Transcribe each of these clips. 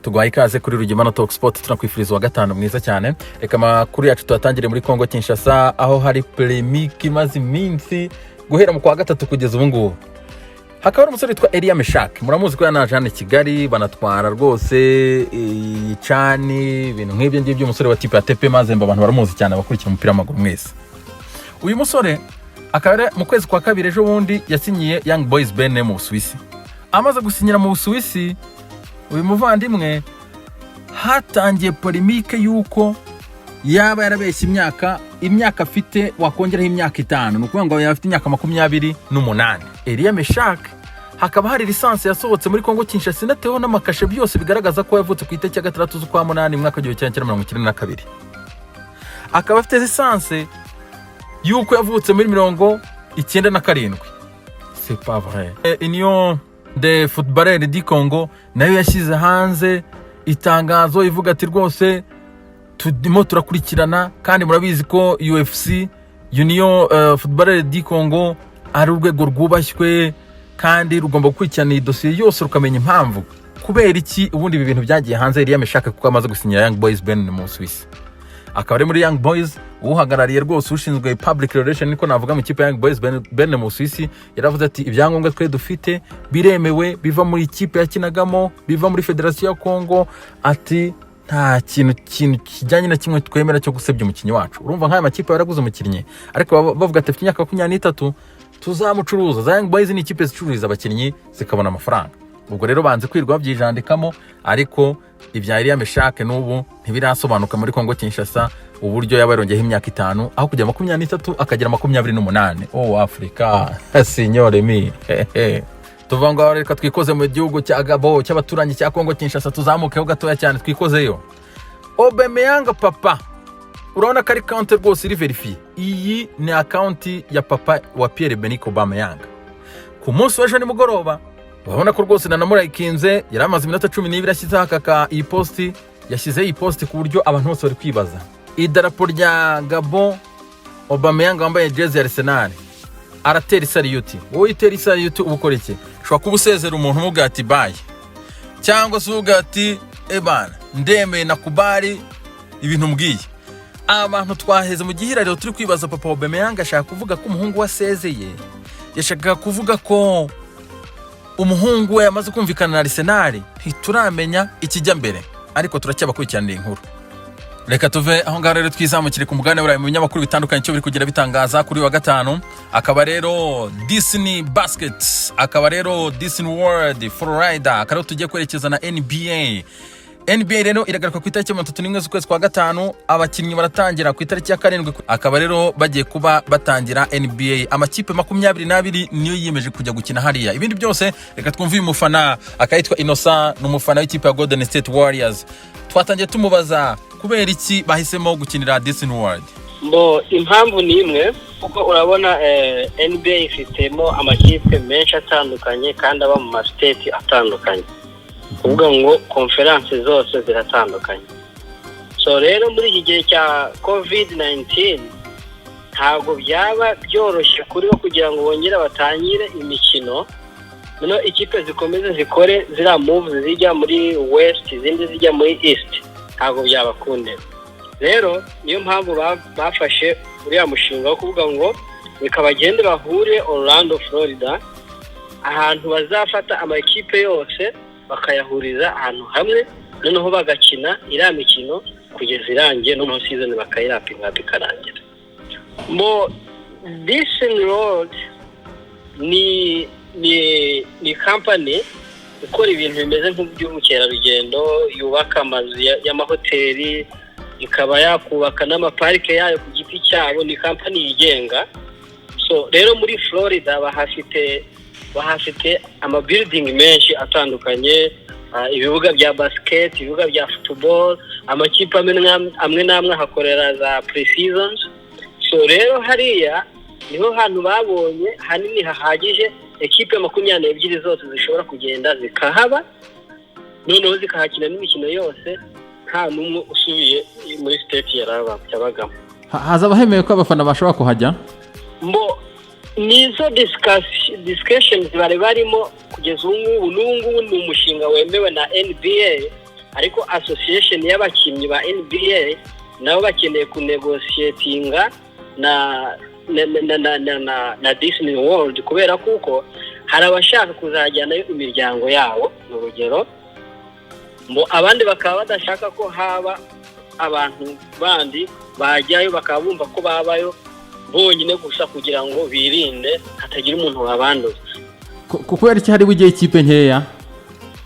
tugwaye ikaze kuri Rugimana Talk Sport. Tunakwifuriza wa gatanu mwiza cyane. Reka makuru yacu tuatangire muri Kongo Kinshasa, aho hari polemique imaze iminsi guhera mu kwa gatatu kugeza ubu ngubu. Hakaba umusore witwa Elia Meshak, muramuzi ko yanaje hano Kigali, banatwara rwose icani ibintu nk'ibyo ngibyo. Umusore wa tipe ya TP Mazembe, abantu baramuzi cyane abakurikira umupira w'amaguru mwese. Uyu musore akaba mu kwezi kwa kabiri ejo bundi yasinyiye Young Boys Berne mu Busuwisi. Amaze gusinyira mu Busuwisi, uyu muvandimwe hatangiye polemique yuko yaba yarabeshye imyaka afite wakongeraho imyaka 5, nukuvuga ngo yafite imyaka 28. Elia Meshak hakaba hari lisansi yasohotse muri Kongo Kinshasa inateho n'amakashe byose bigaragaza ko yavutse ku itariki ya 3 z'ukwa 8 mwaka wa 1992. Akaba afite lisansi yuko yavutse muri 1997. C'est pas vrai. Union de Footballeurs du Congo nayo yashyize hanze itangazo ivuga ati rwose tudimo turakurikirana, kandi murabizi ko UFC Union Footballeurs du Congo ari urwego rwubashywe kandi rugomba gukurikirana idosiye yose rukamenya impamvu kubera iki ubundi ibi bintu byagiye hanze. Elia Meshak kuko amaze gusinyira Young Boys Berne mu Swiss. Akaba ari muri Young Boys uhagarariye rwose ushinzwe public relation, niko navuga mu kipe ya Young Boys Berne mu Swiss. Yaravuze ati ibyangombwa twe dufite biremewe, biva muri kipe ya kinagamo, biva muri Federation ya Congo, ati nta kintu kijyanye na kimwe twemera cyo gusebya umukinnyi wacu. Urumva nk'aya makipe yaraguze umukinnyi ariko bavuga ati afite imyaka 23 tuzamucuruza. Za Young Boys ni ikipe zicururiza abakinnyi zikabona amafaranga. Ubwo rero banze kwirwa byijandikamo, ariko ibya Elia Meshak n'ubu ntibirasobanuka muri Kongo Kinshasa uburyo yabarongeyeho imyaka 5 aho kujya 23 akagira 28. Oh Afrika signore mi. Tuvanga reka twikoze mu gihugu cya Gabo cy'abaturanyi cya Kongo Kinshasa, tuzamukeho gatoya cyane twikozeyo. Aubameyang papa, urabona kari account rwose iri verify. Iyi ni account ya papa wa Pierre-Emerick Aubameyang. Ku munsi w'ejo ni mugoroba urabona ko rwose nanamurayikinze, yaramaze iminota 12 ashyize akaka iyi posti, yashyize iyi posti ku buryo abantu bose bari kwibaza. Idarapo rya Gabon, Aubameyang wambaye jersey ya Arsenal aratera salute. Wowe itera salute ubukora iki? Shwa kubusezera umuntu umubwira ati bye, cyangwa se uvuga ati ebana ndemeye nakubari ibintu mbwiye. Abantu twaheze mu gihirariro turi kwibaza papa Aubameyang ashaka kuvuga ko umuhungu wasezeye, yashaka kuvuga ko umuhungu we yamaze kumvikana na Arsenal. Ntituramenya ikijya mbere, ariko turacyabakurikiranira inkuru. Reka tuve aho ngaho rero twizamukire ku mugane burayi mu binyamakuru bitandukanye cyo biri kugira bitangaza kuri wa gatanu. Akaba rero Disney Basket, akaba rero Disney World Florida, akaba tugiye kwerekeza na NBA. NBA rero iragaruka ku itariki 31 z'ukwezi kwa gatanu, abakinnyi baratangira ku itariki ya 7. Akaba rero bagiye kuba batangira NBA. Amakipe 22 niyo yiyemeje kujya gukina hariya. Ibindi byose reka twumve uyu mufana akayitwa Innocent, n'umufana w'ikipe ya Golden State Warriors. Twatangiye tumubaza kubera iki bahisemo gukinira Disney World. Impamvu ni imwe, kuko urabona NBA ifitemo amakipe menshi atandukanye kandi aba mu state atandukanye. Kuvuga ngo conference zose ziratandukanye. So rero muri iki gihe cya COVID-19 ntabwo byaba byoroshye kuri bo kugira ngo bongere batangire imikino. None ikipe zikomeze zikore zira moves zijya muri west, izindi zijya muri east, ntabwo byabakundira. Rero niyo mpamvu bafashe uriya mushinga wo kuvuga ngo bikabagende bahure Orlando Florida, ahantu bazafata amakipe yose bakayahuriza ahantu hamwe, noneho bagakina iriya mikino kugeza irangiye, noneho season bakayirapinga bikarangira. Disney World ni company ikora ibintu bimeze nk'iby'ubukerarugendo, yubaka amazu y'amahoteli, ikaba yakubaka n'amaparike yayo ku giti cyabo. Ni company yigenga. So rero muri Florida bahafite amabuilding menshi atandukanye, ibibuga bya basket, ibibuga bya football, amakipe amwe namwe hakorera za pre-seasons. So rero hariya niho hantu babonye hanini hahagije ekipe 22 zose zishobora kugenda zikahaba, noneho zikahakina n'imikino yose nta numwe usubiye muri state yarabagamo. Haza bahemeye ko abafana bashobora kuhajya. Nizo discussions bari barimo kugeza ubu. Ni umushinga wemewe na NBA ariko association y'abakinnyi ba NBA nabo bakeneye kunegoshiatinga na Disney World kubera kuko hari abashaka kuzajyanayo imiryango yabo mu rugero abandi bakaba badashaka ko haba abantu bandi bajyayo bakaba bumva ko babayo bonyine gusa kugira ngo birinde hatagira umuntu wabanduza. Kubera iki hari bugiye ikipe nkeya?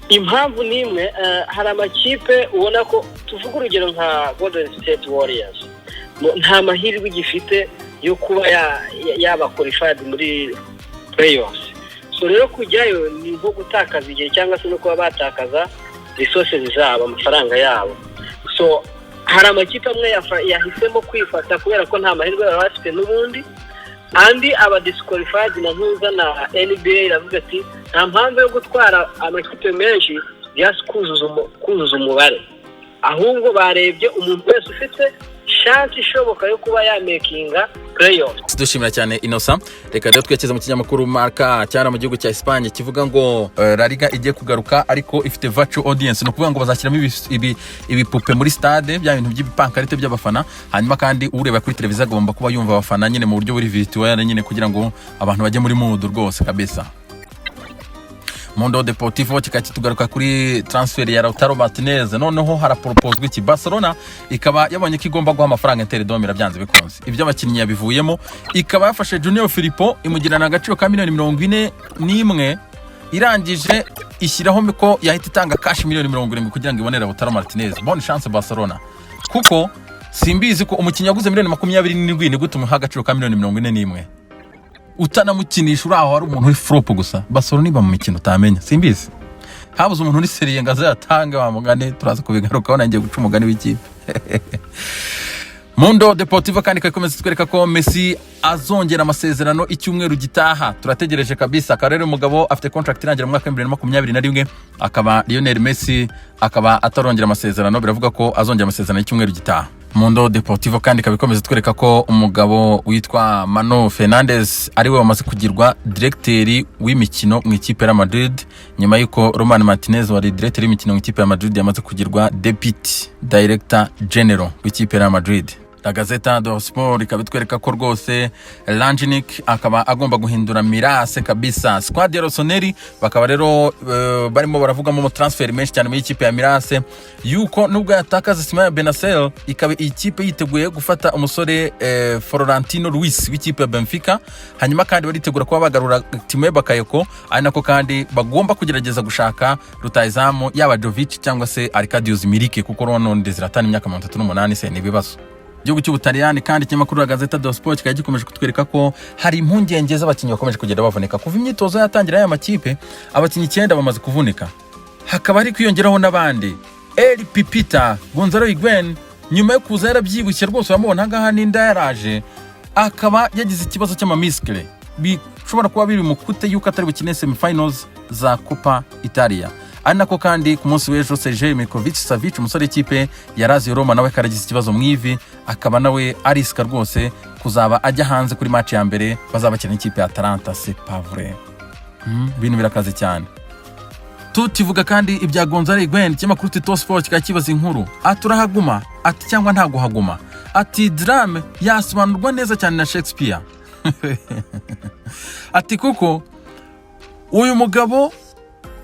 Impamvu nimwe hari amakipe ubona ko tuvuga urugero nka Golden State Warriors nta mahirwe gifite yo kuba yaba qualified muri playoffs. So rero kujyayo ni nko gutakaza igihe cyangwa se no kuba batakaza resources zabo, amafaranga yabo. So hari amakipe amwe yahisemo kwifata kubera ko nta mahirwe bafite n'ubundi, andi aba disqualified na ntuza na NBA iravuga ati nta mpamvu yo gutwara amakipe menshi kuzuza umubare, ahubwo barebye umuntu wese ufite chance ishoboka yo kuba yamekinga playoffs. Dushimira cyane Innocent. Reka rero twekeze mu kinyamakuru Marca cyane mu gihugu cya Espagne kivuga ngo La Liga igiye kugaruka ariko ifite virtual audience, no kuvuga ngo bazashyiramo ibipupe muri stade bya bintu by'ibipankarite by'abafana, hanyuma kandi ureba kuri televiziyo agomba kuba yumva abafana nyine mu buryo buri virtual nyine kugira ngo abantu bajye muri mood rwose kabisa. Mundo Deportivo kikatugaruka kuri transfer ya Lautaro Martinez, noneho harapropozwa iki Barcelona ikaba yabonye ko igomba guha amafaranga Inter de Milan byanze bikunze. Ibyo abakinnyi yabivuyemo ikaba yafashe Junior Firpo imugirana agaciro ka $41 irangije ishyiraho ko yahita itanga cash $40 kugira ngo ibonere Lautaro Martinez. Bonne chance Barcelona, kuko simbizi ko umukinnyi yaguze $27 ni gutuma agaciro ka $41 utanamukinisha uraho hari umuntu uri flop gusa. Barcelona niba mu mikino utamenya simbizi, habuze umuntu uri seriye ngaza yatanga wa mugane, turaza kubigarukaho nangiye guca umugani w'ikipe. Mundo Deportivo kandi kakomeza twereka ko Messi azongera amasezerano icyumweru gitaha, turategereje kabisa. Karere umugabo afite contract irangira mu mwaka 2021, akaba Lionel Messi akaba atarongera amasezerano, biravuga ko azongera amasezerano icyumweru gitaha. Mundo Deportivo kandi kabikomeza twereka ko umugabo witwa Mano Fernandes ari we wamaze kugirwa directeur w'imikino mu ikipe ya Madrid, nyuma yuko Roman Martinez wari directeur w'imikino mu ikipe ya Madrid yamaze kugirwa deputy director general w'ikipe ya Madrid. La Gazzetta dello Sport ikabitwereka ko rwose Lanjnik akaba agomba guhindura mirase kabisa. Squad ya Rossoneri bakaba rero barimo baravugamo mu transfer menshi cyane mu ikipe ya Mirase, yuko nubwo yatakaza Simaya Benacer ikaba ikipe yiteguye gufata umusore Florentino Luis w'ikipe ya Benfica, hanyuma kandi baritegura kuba bagarura Timé Bakayoko, ari nako kandi bagomba kugerageza gushaka rutayizamu yaba Jovic cyangwa se Arkadiusz Milik, kuko Ronaldo Zlatan imyaka 38 se ni bibazo. Igihugu cy'Ubutaliyani kandi ikinyamakuru ya Gazzetta dello Sport kikaba gikomeje kutwereka ko hari impungenge z'abakinnyi bakomeje kugenda bavunika. Kuva imyitozo yatangira aya makipe abakinnyi 9 bamaze kuvunika, hakaba ari kwiyongeraho n'abandi. El Pipita Gonzalo Higuain nyuma yo kuza yarabyibushye rwose, uramubona ngaha n'inda yaraje, akaba yagize ikibazo cy'amamiskle bishobora kuba biri mu kute yuko atari bukine semifinals za Copa Italia. Ari nako kandi ku munsi w'ejo Sergej Milinkovic-Savic umusore w'ikipe ya Lazio Roma nawe karagize ikibazo mu ivi, akaba nawe ariska rwose kuzaba ajya hanze kuri match ya mbere bazabakina ikipe ya Atalanta. C'est pas vrai, bintu birakaze cyane. Tutivuga kandi ibya Gonzalo Higuain, ikinyamakuru Tito Sport kikakibaza inkuru aturahaguma ati cyangwa ntago haguma, ati drame yasobanurwa neza cyane na Shakespeare. Ati kuko uyu mugabo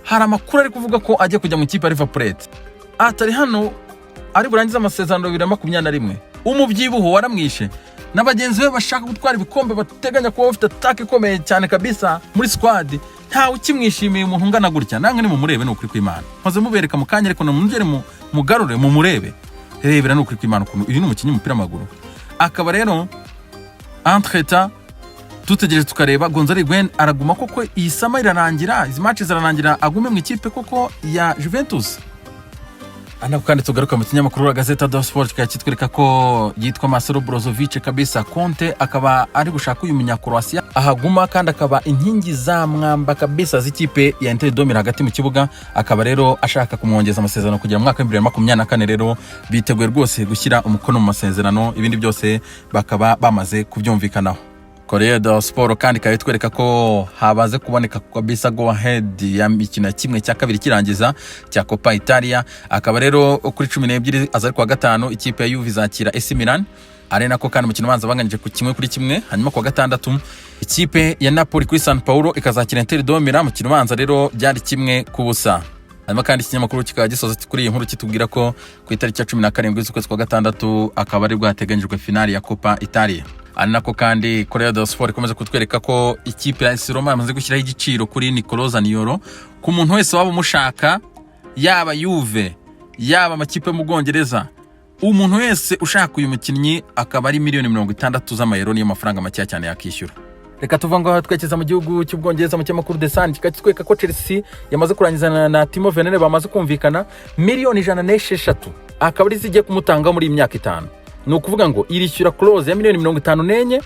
hari amakuru ari kuvuga ko ajya kujya mu kipe ya Liverpool, atari hano ari burangiza amasezerano 2021. Umubyibuho waramwishe n'abagenzi be bashaka gutwara ibikombe, bateganya kuba bafite attack ikomeye cyane kabisa muri squad. Ntawe ukimwishimiye umuntu ungana gutya, nange ni mumurebe n'ukuri kw'Imana. Maze mubereka mu kanya ariko namugere mugarure mu murebe, rebera n'ukuri kw'Imana ukuntu uyu n'umukinnyi w'umupira w'amaguru. Akaba rero entreta tutegereje tukareba Gonzalo Higuain araguma koko iyi sama irarangira, izi matches zirarangira agume mu ikipe koko ya Juventus. Anako kandi tugaruka mu kinyamakuru wa Gazzetta dello Sport kitwereka ko yitwa Marcelo Brozovic kabisa. Conte akaba ari gushaka uyu munyakroatia ahaguma, kandi akaba inkingi za mwamba kabisa z'ikipe ya Inter de Milan hagati mu kibuga, akaba rero ashaka kumwongeza amasezerano kugira mu mwaka 2024. Rero biteguye rwose gushyira umukono mu masezerano, ibindi byose bakaba bamaze kubyumvikanaho. Corriere dello Sport kandi ikaba itwereka ko habaze kuboneka kabisa go ahead ya mikino kimwe cya kabiri kirangiza cya Coppa Italia. Akaba rero kuri 12 azari kwa gatanu ikipe ya Juve izakira AC Milan, ari nako kandi umukino ubanza banganyije ku kimwe kuri kimwe. Hanyuma kwa gatandatu ikipe ya Napoli kuri San Paolo ikazakira Inter de Milan, umukino ubanza rero byari kimwe ku busa. Hanyuma kandi ikinyamakuru kikaba gisoza kuri iyi nkuru kitubwira ko ku itariki ya 17 z'ukwezi kwa gatandatu akaba ari bwateganyijwe finali ya Coppa Italia. Ari nako kandi Corriere dello Sport ikomeza kutwereka ko ikipe ya AS Roma yamaze gushyiraho igiciro kuri Nicolo Zaniolo ku muntu wese waba umushaka, yaba Juve yaba amakipe mu Bwongereza. Umuntu wese ushaka uyu mukinnyi akaba ari $60 z'amayero niyo mafaranga make cyane yakishyura. Reka tuva ngo twekeza mu gihugu cy'Ubwongereza mu cyamakuru The Sun kikatweka ko Chelsea yamaze kurangizana na Timo Werner, bamaze kumvikana $160 akaba ari zigiye kumutanga muri imyaka 5. Ni ukuvuga ngo irishyura clause ya $54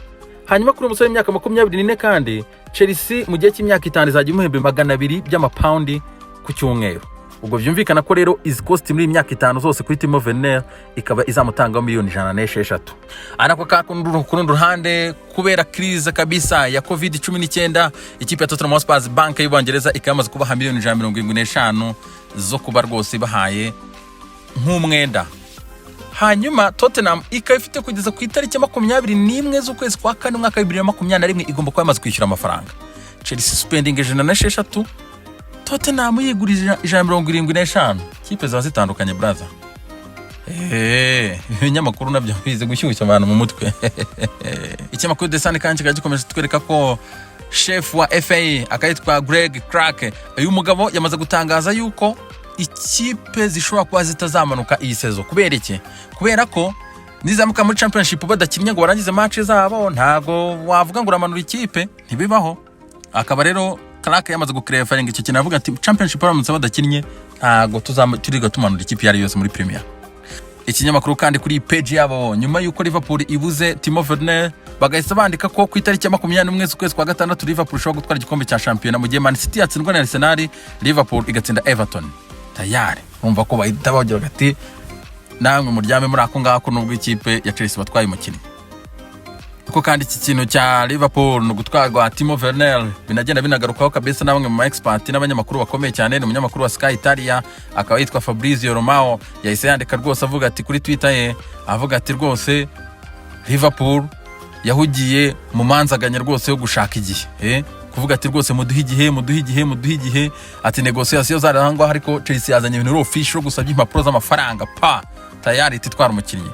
hanyuma kuri umusore w'imyaka 24 kandi Chelsea mu gihe cy'imyaka 5 izajya imuhemba £200 ku cyumweru. Ubwo byumvikana ko rero is cost muri imyaka 5 zose kuri Timo Werner ikaba izamutanga $160. Anako kakunduru kurundi ruhande kubera crise kabisa ya COVID-19 ikipe ya Tottenham Hotspur bank y'Ubwongereza ikamaze kubaha $175 zo kuba rwose bahaye nk'umwenda. Hanyuma Tottenham ikaba ifite kugeza ku itariki 21 z'ukwezi kwa 4 mwaka 2021 igomba kuba yamaze kwishyura amafaranga. Chelsea spending $160, Tottenham yigurije $175. Kipe zaza zitandukanye brother. Ibinyamakuru nabyo bize gushyushya abantu mu mutwe. Ikinyamakuru The Sun kandi gikomeje twereka ko chef wa FA akayitwa Greg Clark, uyu mugabo yamaze gutangaza yuko ikipe zishobora kuba zitazamanuka iyi sezo. Kubera iki? Kubera ko nizamuka muri championship badakinnye ngo barangize match zabo, ntago wavuga ngo uramanura ikipe, ntibibaho. Akaba rero Clark yamaze guclarifier icyo kintu, avuga ati championship baramutse badakinnye ntago turiga tumanura ikipe yari yose muri Premier. Ikinyamakuru kandi kuri page yabo nyuma yuko Liverpool ibuze Timo Werner bagahise bandika ko ku itariki ya 21 z'ukwezi kwa gatandatu Liverpool ishobora gutwara igikombe cya shampiyona mu gihe Man City yatsindwa na Arsenal, Liverpool igatsinda Everton. Tayari umva ko bahita bagira gati namwe muryame muri ako ngako nubwo ikipe ya Chelsea batwaye umukinnyi. Uko kandi iki kintu cya Liverpool no gutwarwa Timo Werner binagenda binagarukaho kabisa na bamwe mu expert n'abanyamakuru bakomeye cyane. Ni umunyamakuru wa Sky Italia akaba yitwa Fabrizio Romao, yahise yandika rwose avuga ati kuri Twitter ye, avuga ati rwose Liverpool yahugiye mu manzaganya rwose yo gushaka igihe, kuvuga ati rwose muduhe igihe ati negotiation zarangwa, ariko Chelsea yazanye ibintu official gusabye impapuro z'amafaranga tayari titwara umukinnyi.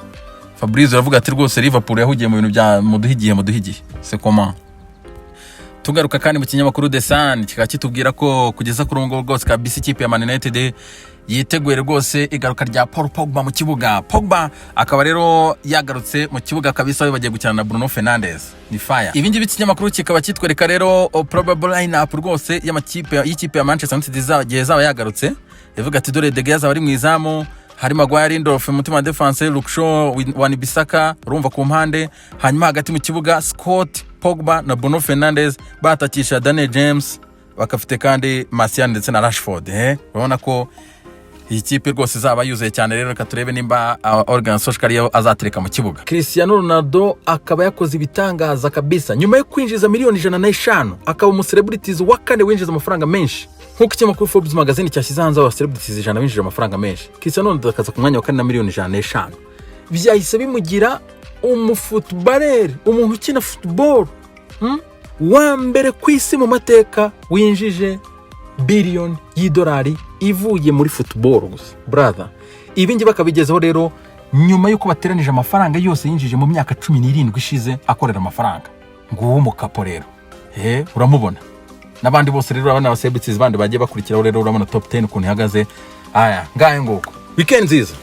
Fabrizio aravuga ati rwose Liverpool yahugiye mu bintu bya muduhe igihe c'est comment. Tugaruka kandi mu kinyamakuru The Sun kikaba kitubwira ko kugeza ku rungo rwose kabisa ikipe ya Man United yiteguye rwose igaruka rya Paul Pogba mu kibuga. Pogba akaba rero yagarutse mu kibuga kabisa, bagiye gukina na Bruno Fernandes. Ni fire. Ibindi bikinyamakuru kikaba kitwereka rero probable line-up rwose y'ikipe ya Manchester United zaba yagarutse. Yavuga ati dore De Gea zaba ari mu izamu, hari Maguire, Lindelof mutima defense, Luke Shaw, Wan-Bissaka urumva ku mpande, hanyuma hagati mu kibuga Scott, Pogba na Bruno Fernandes batakisha Daniel James, bakafite kandi Martial ndetse na Rashford. Urabona ko iyi kipe rwose zaba yuzuye cyane. Rero reka turebe nimba Organ Solskjaer azatereka mu kibuga. Cristiano Ronaldo akaba yakoze ibitangaza kabisa nyuma yo kwinjiza $150 akaba umuselebrities wa kane winjiza amafaranga menshi. Nkuko ikinyamakuru Forbes magazine cyashyize hanze aba celebrities 100 winjije amafaranga menshi, Cristiano Ronaldo akaza ku mwanya wa 4 na $150. Byahise bimugira umufootballer, umuntu ukina football wa mbere ku isi mu mateka winjije $1 billion ivuye muri football gusa brother. Ibingi bakabigezeho rero nyuma yuko bateranije amafaranga yose yinjije mu myaka 17 ishize akorera amafaranga. Nguwo mukapo rero uramubona n'abandi bose rero abana ba celebrities bandi bagiye bakurikiraho rero urabona top 10 ukuntu ihagaze. Aya ngaye nguko weekend nziza.